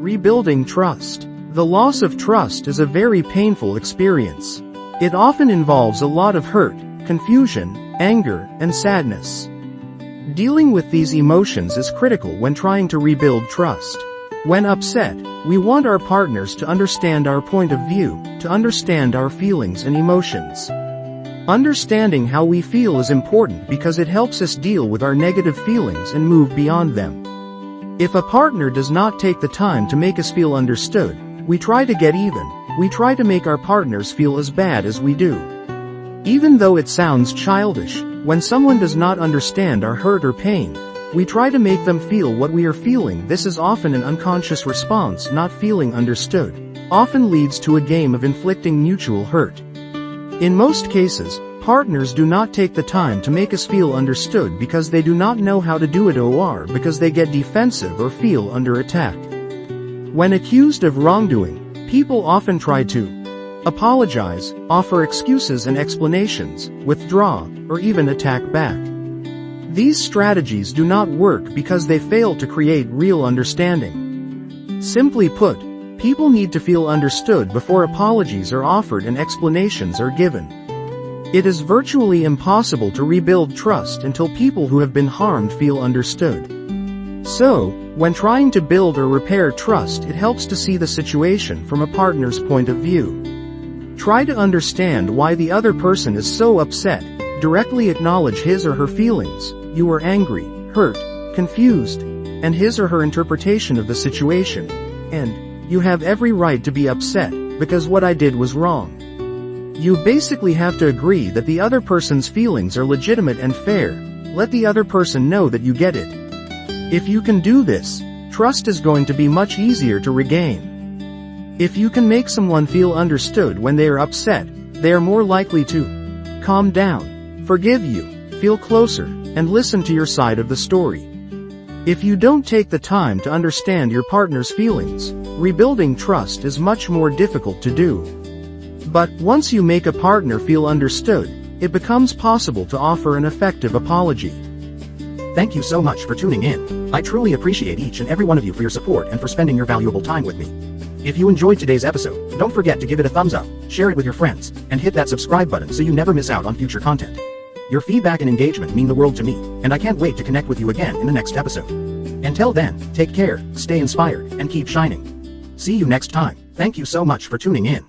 Rebuilding trust. The loss of trust is a very painful experience. It often involves a lot of hurt, confusion, anger, and sadness. Dealing with these emotions is critical when trying to rebuild trust. When upset, we want our partners to understand our point of view, to understand our feelings and emotions. Understanding how we feel is important because it helps us deal with our negative feelings and move beyond them. If a partner does not take the time to make us feel understood, we try to get even. We try to make our partners feel as bad as we do. Even though it sounds childish, when someone does not understand our hurt or pain, we try to make them feel what we are feeling. This is often an unconscious response. Not feeling understood often leads to a game of inflicting mutual hurt. In most cases, partners do not take the time to make us feel understood because they do not know how to do it, or because they get defensive or feel under attack. When accused of wrongdoing, people often try to apologize, offer excuses and explanations, withdraw, or even attack back. These strategies do not work because they fail to create real understanding. Simply put, people need to feel understood before apologies are offered and explanations are given. It is virtually impossible to rebuild trust until people who have been harmed feel understood. So, when trying to build or repair trust, it helps to see the situation from a partner's point of view. Try to understand why the other person is so upset. Directly acknowledge his or her feelings. You are angry, hurt, confused, and his or her interpretation of the situation. And, you have every right to be upset, because what I did was wrong. You basically have to agree that the other person's feelings are legitimate and fair. Let the other person know that you get it. If you can do this, trust is going to be much easier to regain. If you can make someone feel understood when they are upset, they are more likely to calm down, forgive you, feel closer, and listen to your side of the story. If you don't take the time to understand your partner's feelings, rebuilding trust is much more difficult to do. But once you make a partner feel understood, it becomes possible to offer an effective apology. Thank you so much for tuning in. I truly appreciate each and every one of you for your support and for spending your valuable time with me. If you enjoyed today's episode, don't forget to give it a thumbs up, share it with your friends, and hit that subscribe button so you never miss out on future content. Your feedback and engagement mean the world to me, and I can't wait to connect with you again in the next episode. Until then, take care, stay inspired, and keep shining. See you next time. Thank you so much for tuning in.